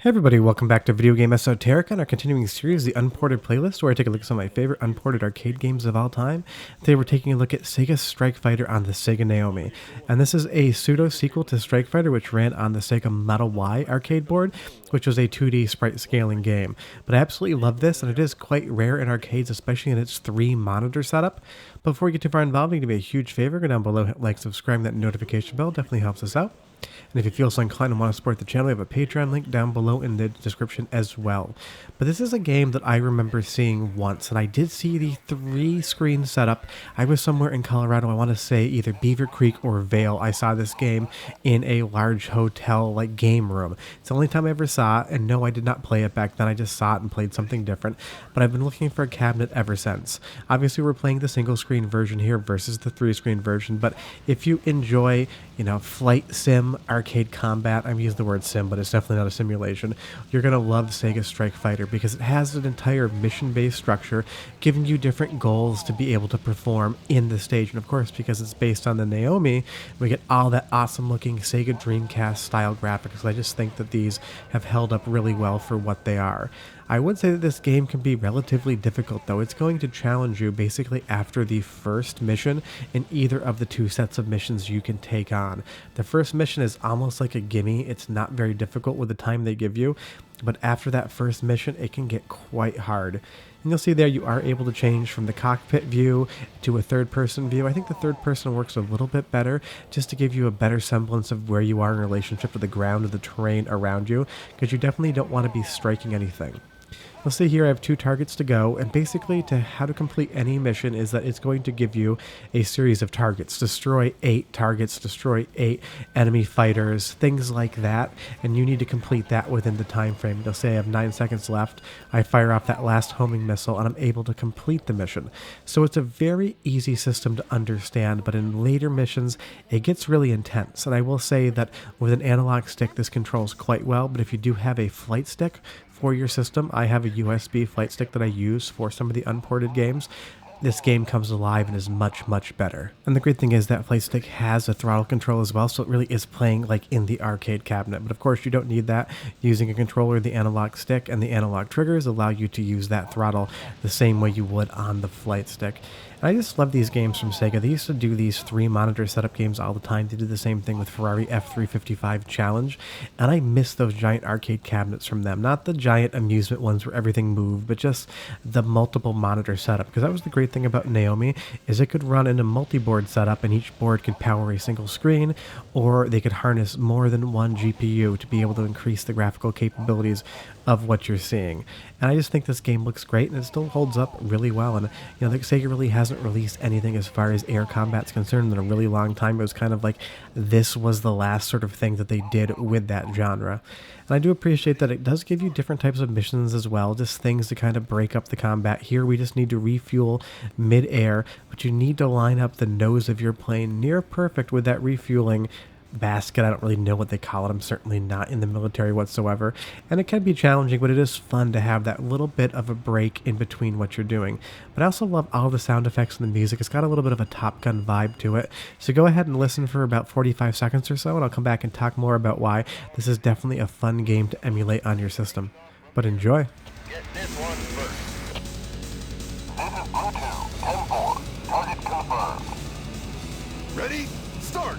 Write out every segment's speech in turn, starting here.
Hey everybody, welcome back to Video Game Esoterica and our continuing series, the Unported Playlist, where I take a look at some of my favorite unported arcade games of all time. Today we're taking a look at Sega Strike Fighter on the Sega NAOMI. And this is a pseudo-sequel to Strike Fighter, which ran on the Sega Model Y arcade board, which was a 2D sprite scaling game. But I absolutely love this, and it is quite rare in arcades, especially in its 3-monitor setup. But before we get too far involved, you can do me a huge favor, go down below, hit like, subscribe, and that notification bell definitely helps us out. And if you feel so inclined and want to support the channel, we have a Patreon link down below in the description as well. But this is a game that I remember seeing once, and I did see the 3-screen setup. I was somewhere in Colorado, I want to say either Beaver Creek or Vail. I saw this game in a large hotel like game room. It's the only time I ever saw it, and no, I did not play it back then. I just saw it and played something different. But I've been looking for a cabinet ever since. Obviously, we're playing the single-screen version here versus the 3-screen version, but if you enjoy, flight sim, arcade combat, I'm using the word sim, but it's definitely not a simulation, you're going to love Sega Strike Fighter because it has an entire mission-based structure giving you different goals to be able to perform in the stage. And of course, because it's based on the NAOMI, we get all that awesome-looking Sega Dreamcast style graphics. I just think that these have held up really well for what they are. I would say that this game can be relatively difficult, though. It's going to challenge you basically after the first mission in either of the 2 sets of missions you can take on. The first mission is almost like a gimme. It's not very difficult with the time they give you, but after that first mission, it can get quite hard. And you'll see there you are able to change from the cockpit view to a third-person view. I think the third person works a little bit better just to give you a better semblance of where you are in relationship to the ground or the terrain around you, because you definitely don't want to be striking anything. You'll see here I have 2 targets to go, and basically how to complete any mission is that it's going to give you a series of targets. Destroy 8 targets, destroy 8 enemy fighters, things like that, and you need to complete that within the time frame. You'll say I have 9 seconds left, I fire off that last homing missile, and I'm able to complete the mission. So it's a very easy system to understand, but in later missions, it gets really intense. And I will say that with an analog stick, this controls quite well, but if you do have a flight stick for your system, I have a USB flight stick that I use for some of the unported games. This game comes alive and is much, much better. And the great thing is that flight stick has a throttle control as well, so it really is playing like in the arcade cabinet. But of course, you don't need that. Using a controller, the analog stick and the analog triggers allow you to use that throttle the same way you would on the flight stick. And I just love these games from Sega. They used to do these 3-monitor setup games all the time. They did the same thing with Ferrari F355 Challenge, and I miss those giant arcade cabinets from them. Not the giant amusement ones where everything moved, but just the multiple monitor setup. Because that was the great thing about NAOMI, is it could run in a multi-board setup, and each board could power a single screen, or they could harness more than one GPU to be able to increase the graphical capabilities of what you're seeing. And I just think this game looks great, and it still holds up really well. And Sega really hasn't released anything as far as air combat's concerned in a really long time. It was kind of like this was the last sort of thing that they did with that genre. And I do appreciate that it does give you different types of missions as well, just things to kind of break up the combat. Here we just need to refuel mid-air, but you need to line up the nose of your plane near perfect with that refueling basket. I don't really know what they call it. I'm certainly not in the military whatsoever, and it can be challenging, but it is fun to have that little bit of a break in between what you're doing. But I also love all the sound effects and the music. It's got a little bit of a Top Gun vibe to it, so go ahead and listen for about 45 seconds or so, and I'll come back and talk more about why this is definitely a fun game to emulate on your system. But enjoy. Get this one first. This is Bluetooth 10-4. Target confirmed. Ready? Start!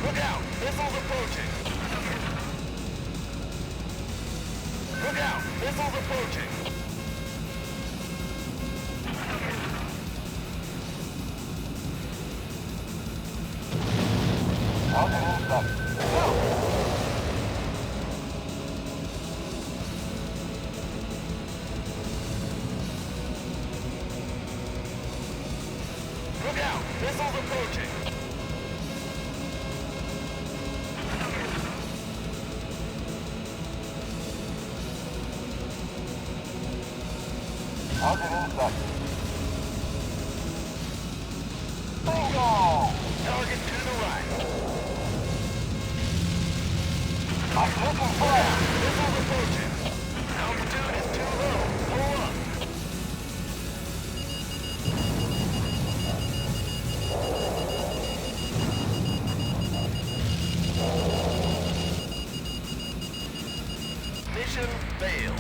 Look out! Missiles approaching! Look out! Missiles approaching! Target in sight. Go! Look out! Missiles approaching! Target in sight. Bingo! Target to the right. I'm taking fire. Missiles approaching. Altitude is too low. Pull up. Mission failed.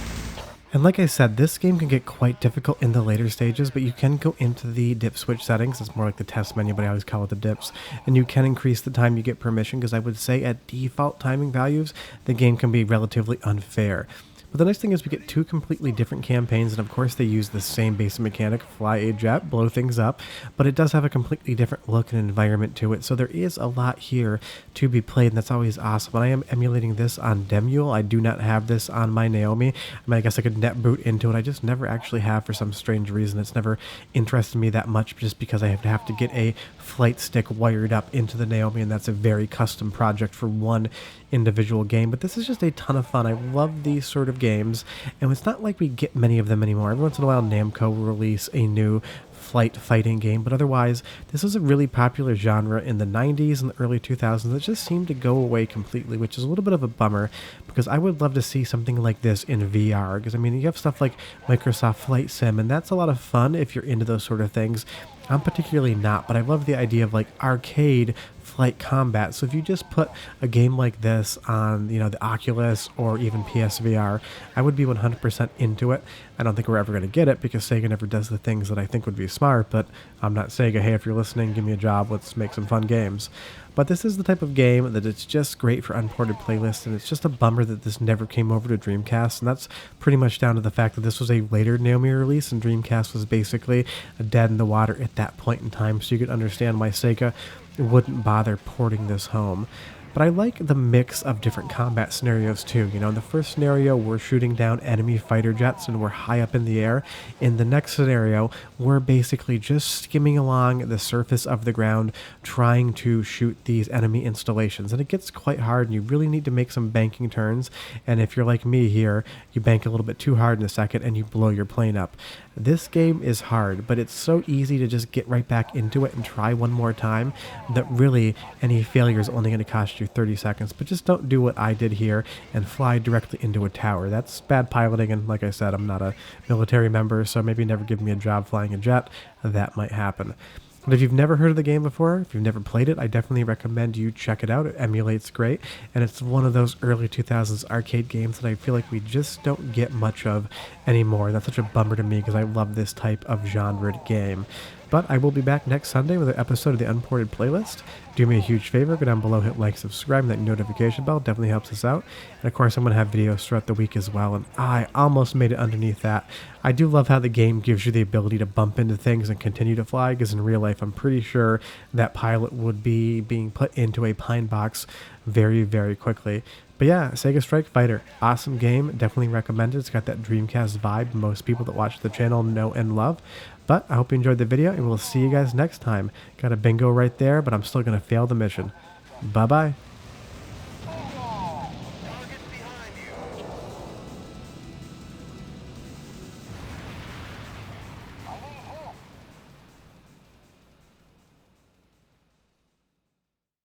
And like I said, this game can get quite difficult in the later stages, but you can go into the dip switch settings. It's more like the test menu, but I always call it the dips. And you can increase the time you get permission, because I would say at default timing values, the game can be relatively unfair. But the nice thing is we get two completely different campaigns, and of course they use the same basic mechanic, fly a jet, blow things up, but it does have a completely different look and environment to it, so there is a lot here to be played, and that's always awesome. And I am emulating this on Demule. I do not have this on my NAOMI. I mean, I guess I could net boot into it. I just never actually have for some strange reason. It's never interested me that much, just because I have to get a flight stick wired up into the NAOMI, and that's a very custom project for one individual game. But this is just a ton of fun. I love these sort of games, and it's not like we get many of them anymore. Every once in a while Namco will release a new flight fighting game, but otherwise this was a really popular genre in the 90s and the early 2000s that just seemed to go away completely, which is a little bit of a bummer, because I would love to see something like this in VR. Because I mean, you have stuff like Microsoft Flight Sim, and that's a lot of fun if you're into those sort of things. I'm particularly not, but I love the idea of like arcade flight combat. So if you just put a game like this on, you know, the Oculus or even PSVR, I would be 100% into it. I don't think we're ever going to get it because Sega never does the things that I think would be smart, but I'm not Sega. Hey, if you're listening, give me a job. Let's make some fun games. But this is the type of game that it's just great for unported playlists, and it's just a bummer that this never came over to Dreamcast, and that's pretty much down to the fact that this was a later NAOMI release, and Dreamcast was basically dead in the water at that point in time, so you could understand why Sega wouldn't bother porting this home. But I like the mix of different combat scenarios too. You know, in the first scenario, we're shooting down enemy fighter jets and we're high up in the air. In the next scenario, we're basically just skimming along the surface of the ground trying to shoot these enemy installations. And it gets quite hard, and you really need to make some banking turns. And if you're like me here, you bank a little bit too hard in a second and you blow your plane up. This game is hard, but it's so easy to just get right back into it and try one more time that really any failure is only going to cost you 30 seconds. But just don't do what I did here and fly directly into a tower. That's bad piloting, and like I said, I'm not a military member, so maybe never give me a job flying a jet. That might happen. But if you've never heard of the game before, if you've never played it, I definitely recommend you check it out. It emulates great, and it's one of those early 2000s arcade games that I feel like we just don't get much of anymore. And that's such a bummer to me because I love this type of genre game. But I will be back next Sunday with an episode of the Unported Playlist. Do me a huge favor, go down below, hit like, subscribe, and that notification bell. Definitely helps us out. And of course, I'm going to have videos throughout the week as well. And I almost made it underneath that. I do love how the game gives you the ability to bump into things and continue to fly, because in real life, I'm pretty sure that pilot would be being put into a pine box very, very quickly. But yeah, Sega Strike Fighter, awesome game, definitely recommend it. It's got that Dreamcast vibe most people that watch the channel know and love. But I hope you enjoyed the video, and we'll see you guys next time. Got a bingo right there, but I'm still going to fail the mission. Bye-bye.